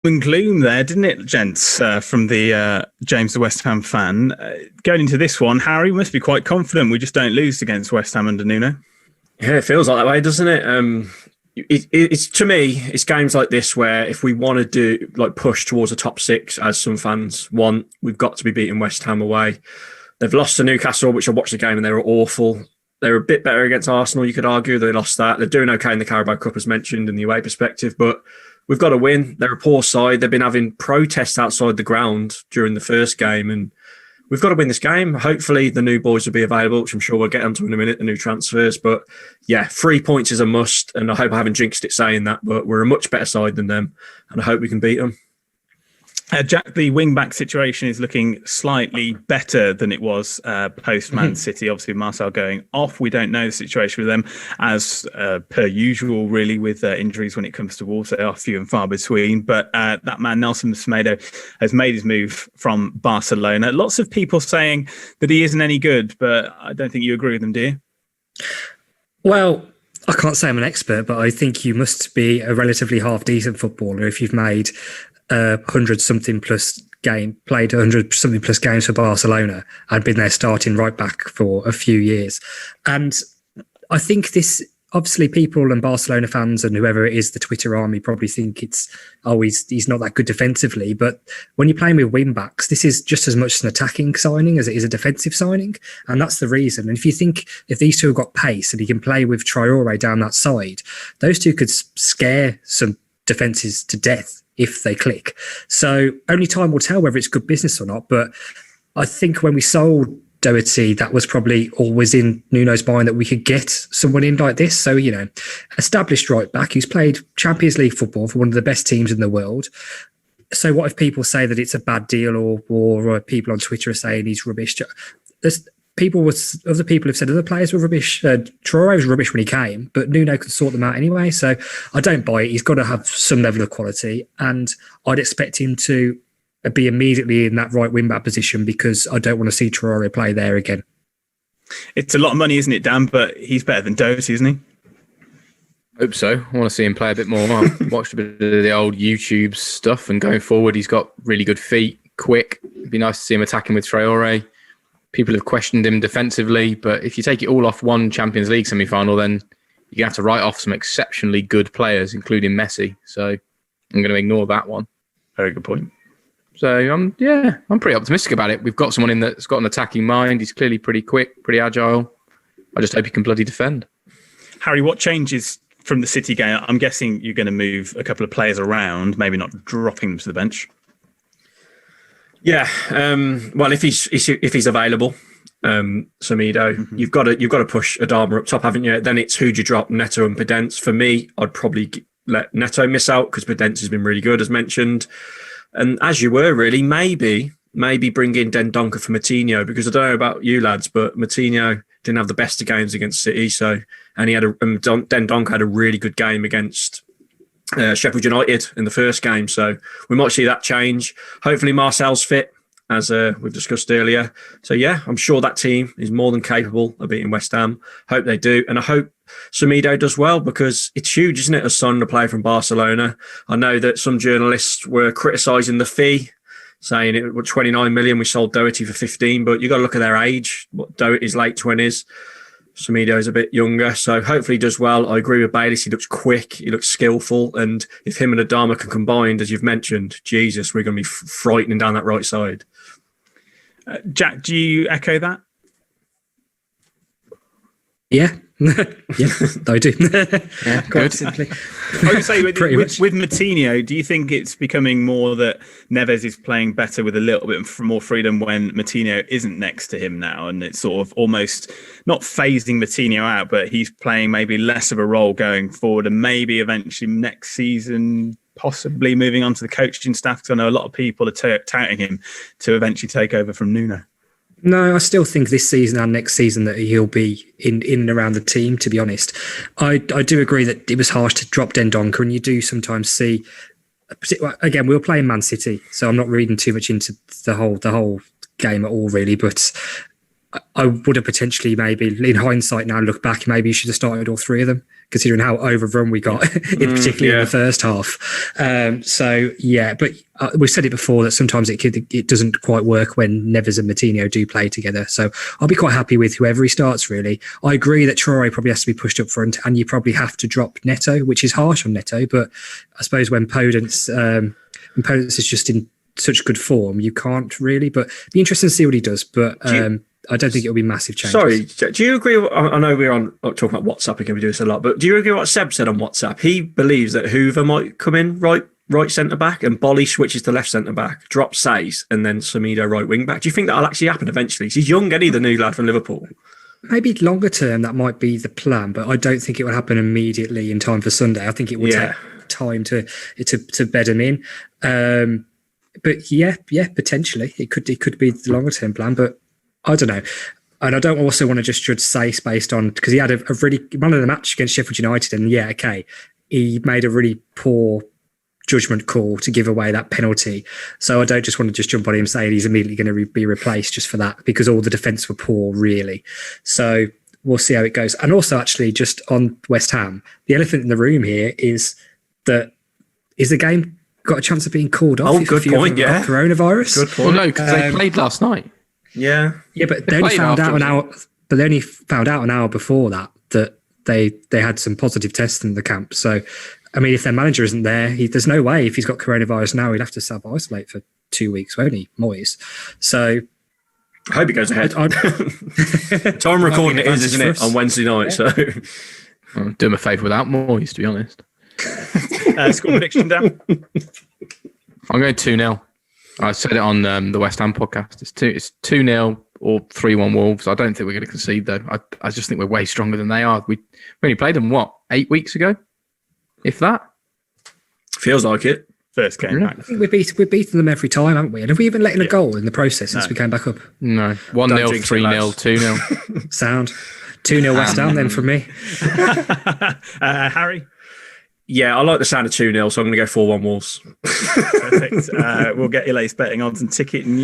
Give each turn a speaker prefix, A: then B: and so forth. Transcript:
A: and gloom there, didn't it, gents, from the James the West Ham fan. Going into this one, Harry must be quite confident we just don't lose against West Ham under Nuno.
B: Yeah, it feels like that way, doesn't it? It's to me, it's games like this where if we want to do push towards a top six, as some fans want, we've got to be beating West Ham away. They've lost to Newcastle, which I watched the game and they were awful. They were a bit better against Arsenal, you could argue. They lost that. They're doing okay in the Carabao Cup, as mentioned, in the away perspective, but we've got to win. They're a poor side. They've been having protests outside the ground during the first game, and we've got to win this game. Hopefully the new boys will be available, which I'm sure we'll get onto in a minute, the new transfers. But yeah, 3 points is a must, and I hope I haven't jinxed it saying that, but we're a much better side than them, and I hope we can beat them.
A: Jack, the wing-back situation is looking slightly better than it was post-Man City. Obviously, Marcel going off. We don't know the situation with them, as per usual, really, with injuries when it comes to Wolves. They are few and far between. But that man, Nelson Semedo, has made his move from Barcelona. Lots of people saying that he isn't any good, but I don't think you agree with them, do you?
C: Well, I can't say I'm an expert, but I think you must be a relatively half-decent footballer if you've made 100-something plus played 100-something plus games for Barcelona and been their starting right back for a few years. And I think this, obviously people and Barcelona fans and whoever it is, the Twitter army, probably think he's not that good defensively. But when you're playing with wing backs, this is just as much an attacking signing as it is a defensive signing. And that's the reason. And if you think if these two have got pace and he can play with Traore down that side, those two could scare some defences to death if they click. So only time will tell whether it's good business or not. But I think when we sold Doherty, that was probably always in Nuno's mind that we could get someone in like this. So, established right back who's played Champions League football for one of the best teams in the world. So what if people say that it's a bad deal or people on Twitter are saying he's rubbish? Other people have said other players were rubbish. Traore was rubbish when he came, but Nuno can sort them out anyway. So I don't buy it. He's got to have some level of quality, and I'd expect him to be immediately in that right wing back position because I don't want to see Traore play there again.
A: It's a lot of money, isn't it, Dan? But he's better than Doherty, isn't he?
D: Hope so. I want to see him play a bit more. I've watched a bit of the old YouTube stuff, and going forward, he's got really good feet, quick. It'd be nice to see him attacking with Traore. People have questioned him defensively, but if you take it all off one Champions League semi-final, then you're going to have to write off some exceptionally good players, including Messi. So I'm going to ignore that one.
A: Very good point.
D: So, I'm pretty optimistic about it. We've got someone in that's got an attacking mind. He's clearly pretty quick, pretty agile. I just hope he can bloody defend.
A: Harry, what changes from the City game? I'm guessing you're going to move a couple of players around, maybe not dropping them to the bench.
B: Yeah, well, if he's available, Semedo, you've got to push Adama up top, haven't you? Then it's who do you drop, Neto and Podence. For me, I'd probably let Neto miss out because Podence has been really good, as mentioned. And as you were, really, maybe bring in Dendoncker for Moutinho, because I don't know about you lads, but Moutinho didn't have the best of games against City, and Dendoncker had a really good game against Sheffield United in the first game, so we might see that change. Hopefully Marcel's fit, as we've discussed earlier. So yeah, I'm sure that team is more than capable of beating West Ham. Hope they do, and I hope Semedo does well, because it's huge, isn't it, a son to play from Barcelona. I know that some journalists were criticising the fee, saying it was 29 million, we sold Doherty for 15, but you got to look at their age. Doherty's late 20s. Semedo is a bit younger, so hopefully he does well. I agree with Bayliss. He looks quick, he looks skillful, and if him and Adama can combine, as you've mentioned, Jesus, we're going to be frightening down that right side.
A: Jack, do you echo that?
C: Yeah. Yeah, I do.
D: Yeah,
C: quite
D: good.
C: simply.
A: I would say with Moutinho, do you think it's becoming more that Neves is playing better with a little bit more freedom when Moutinho isn't next to him now, and it's sort of almost not phasing Moutinho out, but he's playing maybe less of a role going forward, and maybe eventually next season possibly moving on to the coaching staff, because I know a lot of people are touting him to eventually take over from Nuno.
C: No, I still think this season and next season that he'll be in and around the team, to be honest. I do agree that it was harsh to drop Dendoncker, and you do sometimes see, again, we were playing Man City, so I'm not reading too much into the whole game at all, really, but I would have potentially maybe, in hindsight now, look back, maybe you should have started all three of them, considering how overrun we got, particularly in the first half. But we've said it before that sometimes it doesn't quite work when Neves and Moutinho do play together. So I'll be quite happy with whoever he starts, really. I agree that Traore probably has to be pushed up front, and you probably have to drop Neto, which is harsh on Neto, but I suppose when Podence is just in such good form, you can't really, but it'd be interesting to see what he does. But I don't think it'll be massive changes.
B: Sorry, do you agree? I know we're on talking about WhatsApp again. We do this a lot, but do you agree with what Seb said on WhatsApp? He believes that Hoover might come in right centre back, and Bolly switches to left centre back, drops Says, and then Semedo right wing back. Do you think that'll actually happen eventually? He's young, Eddie, the new lad from Liverpool.
C: Maybe longer term that might be the plan, but I don't think it will happen immediately in time for Sunday. I think it will take time to bed him in. But yeah, potentially it could be the longer term plan, but I don't know. And I don't also want to just judge Sace based on, because he had a really man of the match against Sheffield United, and he made a really poor judgment call to give away that penalty. So I don't just want to just jump on him and say he's immediately going to be replaced just for that, because all the defence were poor, really. So we'll see how it goes. And also, actually, just on West Ham, the elephant in the room here is the game got a chance of being called off.
B: Good point. Yeah,
C: coronavirus.
B: Good point.
D: Well, no, because they played last night.
B: Yeah,
C: but they only found out an hour. But they only found out an hour before that they had some positive tests in the camp. So, I mean, if their manager isn't there, there's no way if he's got coronavirus now, he'd have to self-isolate for 2 weeks, won't he, Moyes? So,
B: I hope it goes ahead. Time recording it is, isn't it, on Wednesday night? So,
D: I'll do him a favour without Moyes, to be honest.
A: Score prediction, Dan?
D: I'm going 2-0. I said it on the West Ham podcast. It's 2-0 or 3-1 Wolves. I don't think we're going to concede, though. I just think we're way stronger than they are. We only played them, 8 weeks ago? If that?
B: Feels like it.
A: First game back.
C: I think we've beaten them every time, haven't we? And have we even let in a goal in the process since we came back up?
D: No. 1-0, 3-0, 2-0.
C: Sound. 2-0 West Ham then from me.
A: Harry?
B: Yeah, I like the sound of 2-0, so I'm going to go 4-1 Wolves.
A: Perfect. We'll get Eli's betting odds and ticket